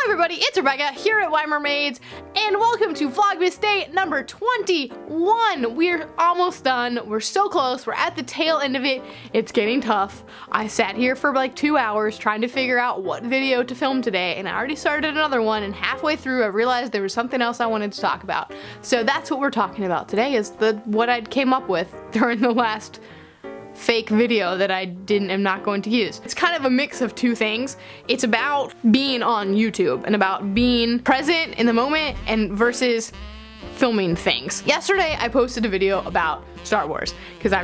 everybody, it's Rebecca here at White Mermaids, and welcome to Vlogmas Day number 21. We're almost done. We're so close. We're at the tail end of it. It's getting tough. I sat here for like 2 hours trying to figure out what video to film today, and I already started another one, and halfway through I realized there was something else I wanted to talk about. So that's what we're talking about today, is what I came up with during the last fake video that I am not going to use. It's kind of a mix of two things. It's about being on YouTube and about being present in the moment and versus filming things. Yesterday I posted a video about Star Wars because I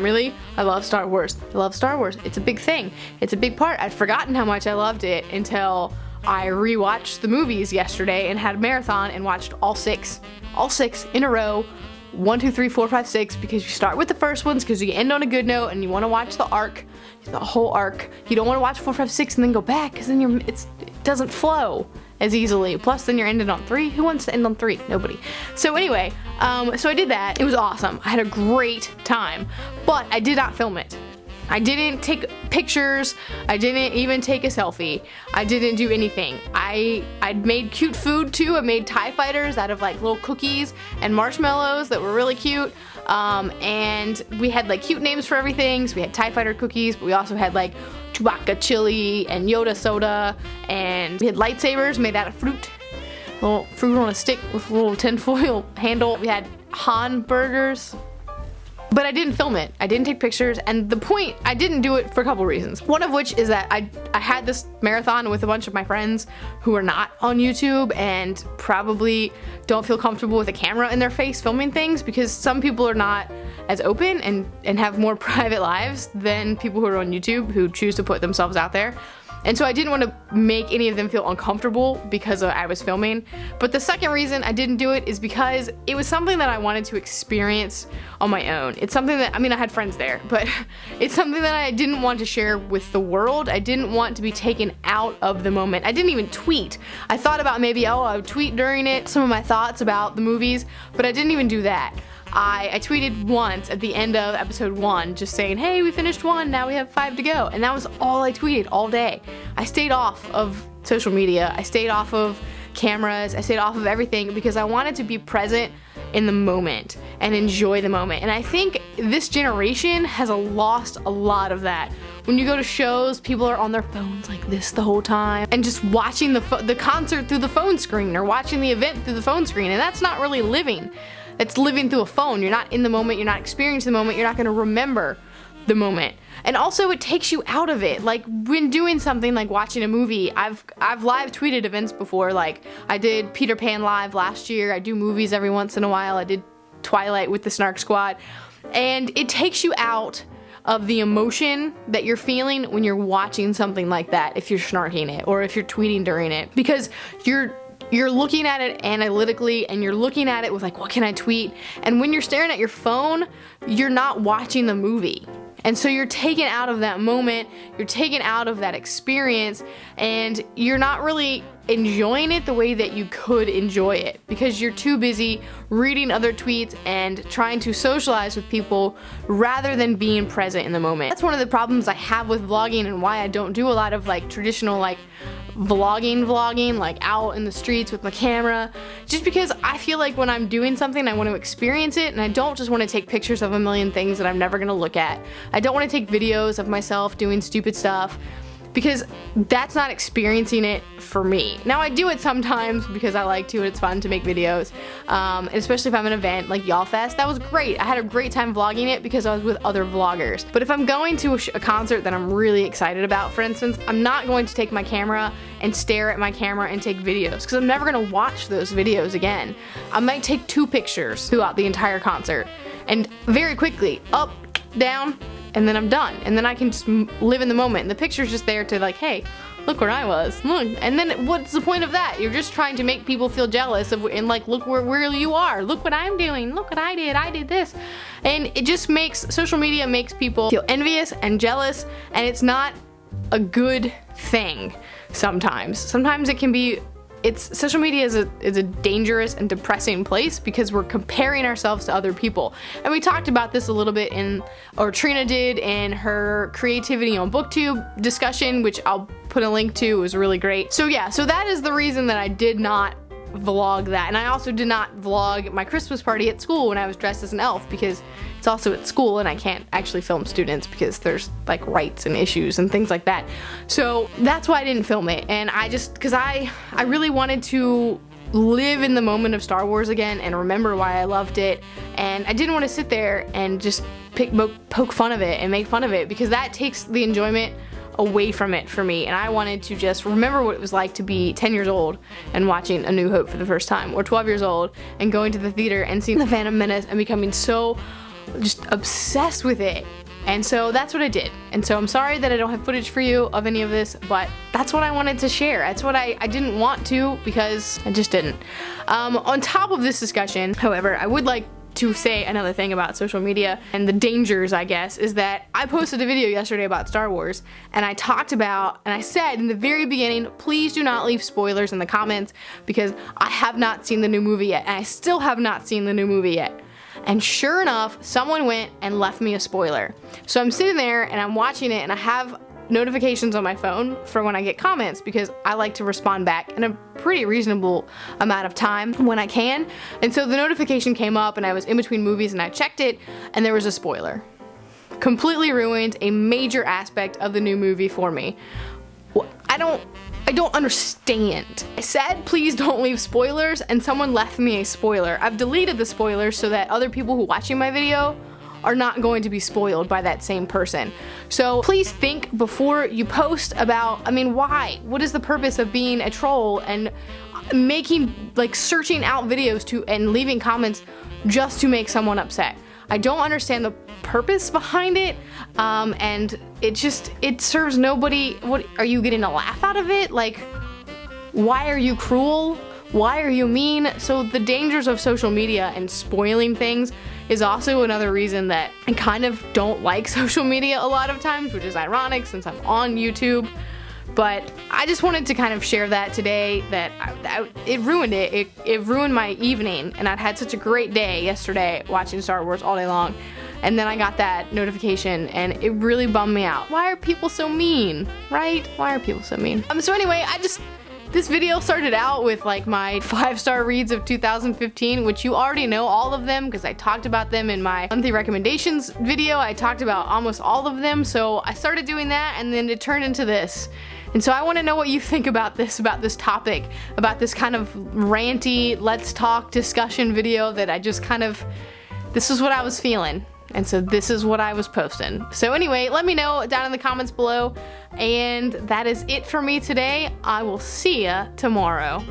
love Star Wars. I love Star Wars. It's a big thing. It's a big part. I'd forgotten how much I loved it until I rewatched the movies yesterday and had a marathon and watched all six in a row. 1, 2, 3, 4, 5, 6, because you start with the first ones because you end on a good note and you want to watch the arc, the whole arc. You don't want to watch 4, 5, 6 and then go back because then it doesn't flow as easily. Plus then you're ended on 3. Who wants to end on 3? Nobody. So anyway, so I did that. It was awesome. I had a great time, but I did not film it. I didn't take pictures. I didn't even take a selfie. I didn't do anything. I made cute food too. I made TIE fighters out of like little cookies and marshmallows that were really cute. And we had like cute names for everything. So we had TIE fighter cookies, but we also had like Chewbacca chili and Yoda soda, and we had lightsabers made out of fruit. A little fruit on a stick with a little tinfoil handle. We had Han burgers. But I didn't film it. I didn't take pictures, and the point, I didn't do it for a couple reasons. One of which is that I had this marathon with a bunch of my friends who are not on YouTube and probably don't feel comfortable with a camera in their face filming things, because some people are not as open and have more private lives than people who are on YouTube who choose to put themselves out there. And so I didn't want to make any of them feel uncomfortable because I was filming. But the second reason I didn't do it is because it was something that I wanted to experience on my own. It's something that, I mean, I had friends there, but it's something that I didn't want to share with the world. I didn't want to be taken out of the moment. I didn't even tweet. I thought about maybe, oh, I would tweet during it, some of my thoughts about the movies, but I didn't even do that. I tweeted once at the end of episode 1 just saying, hey, we finished 1, now we have 5 to go. And that was all I tweeted all day. I stayed off of social media, I stayed off of cameras, I stayed off of everything because I wanted to be present in the moment and enjoy the moment. And I think this generation has lost a lot of that. When you go to shows, people are on their phones like this the whole time and just watching the concert through the phone screen or watching the event through the phone screen, and that's not really living. It's living through a phone. You're not in the moment, you're not experiencing the moment, you're not going to remember the moment. And also it takes you out of it. Like when doing something like watching a movie, I've live tweeted events before. Like I did Peter Pan live last year. I do movies every once in a while. I did Twilight with the Snark Squad. And it takes you out of the emotion that you're feeling when you're watching something like that, if you're snarking it or if you're tweeting during it, because you're looking at it analytically and you're looking at it with like, what can I tweet? And when you're staring at your phone, you're not watching the movie. And so you're taken out of that moment, you're taken out of that experience, and you're not really enjoying it the way that you could enjoy it because you're too busy reading other tweets and trying to socialize with people rather than being present in the moment. That's one of the problems I have with vlogging and why I don't do a lot of like traditional like vlogging like out in the streets with my camera, just because I feel like when I'm doing something I want to experience it, and I don't just want to take pictures of a million things that I'm never gonna look at. I don't want to take videos of myself doing stupid stuff because that's not experiencing it for me. Now I do it sometimes because I like to and it's fun to make videos, and especially if I'm at an event like Y'all Fest. That was great. I had a great time vlogging it because I was with other vloggers. But if I'm going to a concert that I'm really excited about, for instance, I'm not going to take my camera and stare at my camera and take videos because I'm never gonna watch those videos again. I might take 2 pictures throughout the entire concert and very quickly up, down, and then I'm done. And then I can just live in the moment. And the picture's just there to like, hey, look where I was, look. And then what's the point of that? You're just trying to make people feel jealous of, and like, look where you are. Look what I'm doing. Look what I did this. And it just makes, social media makes people feel envious and jealous, and it's not a good thing sometimes. Sometimes it can be social media is a dangerous and depressing place because we're comparing ourselves to other people. And we talked about this a little bit Trina did in her creativity on booktube discussion, which I'll put a link to. It was really great. So yeah, so that is the reason that I did not vlog that. And I also did not vlog my Christmas party at school when I was dressed as an elf, because it's also at school and I can't actually film students because there's like rights and issues and things like that. So that's why I didn't film it. And because I really wanted to live in the moment of Star Wars again and remember why I loved it. And I didn't want to sit there and just poke fun of it and make fun of it, because that takes the enjoyment away from it for me. And I wanted to just remember what it was like to be 10 years old and watching A New Hope for the first time, or 12 years old and going to the theater and seeing The Phantom Menace and becoming so just obsessed with it. And so that's what I did. And so I'm sorry that I don't have footage for you of any of this, but that's what I wanted to share. That's what I didn't want to, because I just didn't. On top of this discussion, however, I would like to say another thing about social media and the dangers, I guess, is that I posted a video yesterday about Star Wars, and I talked about, and I said in the very beginning, please do not leave spoilers in the comments, because I have not seen the new movie yet, and I still have not seen the new movie yet. And sure enough, someone went and left me a spoiler. So I'm sitting there and I'm watching it, and I have notifications on my phone for when I get comments, because I like to respond back in a pretty reasonable amount of time when I can. And so the notification came up and I was in between movies and I checked it, and there was a spoiler. Completely ruined a major aspect of the new movie for me. I don't understand. I said please don't leave spoilers, and someone left me a spoiler. I've deleted the spoilers so that other people who are watching my video are not going to be spoiled by that same person. So please think before you post about, I mean, why? What is the purpose of being a troll and searching out videos and leaving comments just to make someone upset? I don't understand the purpose behind it, and it serves nobody. What, are you getting a laugh out of it? Like, why are you cruel? Why are you mean? So the dangers of social media and spoiling things is also another reason that I kind of don't like social media a lot of times, which is ironic since I'm on YouTube. But I just wanted to kind of share that today, that it ruined it. It ruined my evening, and I'd had such a great day yesterday watching Star Wars all day long. And then I got that notification and it really bummed me out. Why are people so mean, right? Why are people so mean? So anyway, this video started out with like my 5-star reads of 2015, which you already know all of them because I talked about them in my monthly recommendations video. I talked about almost all of them, so I started doing that, and then it turned into this. And so I want to know what you think about this topic, about this kind of ranty, let's talk discussion video that I just kind of, this is what I was feeling. And so this is what I was posting. So anyway, let me know down in the comments below. And that is it for me today. I will see ya tomorrow.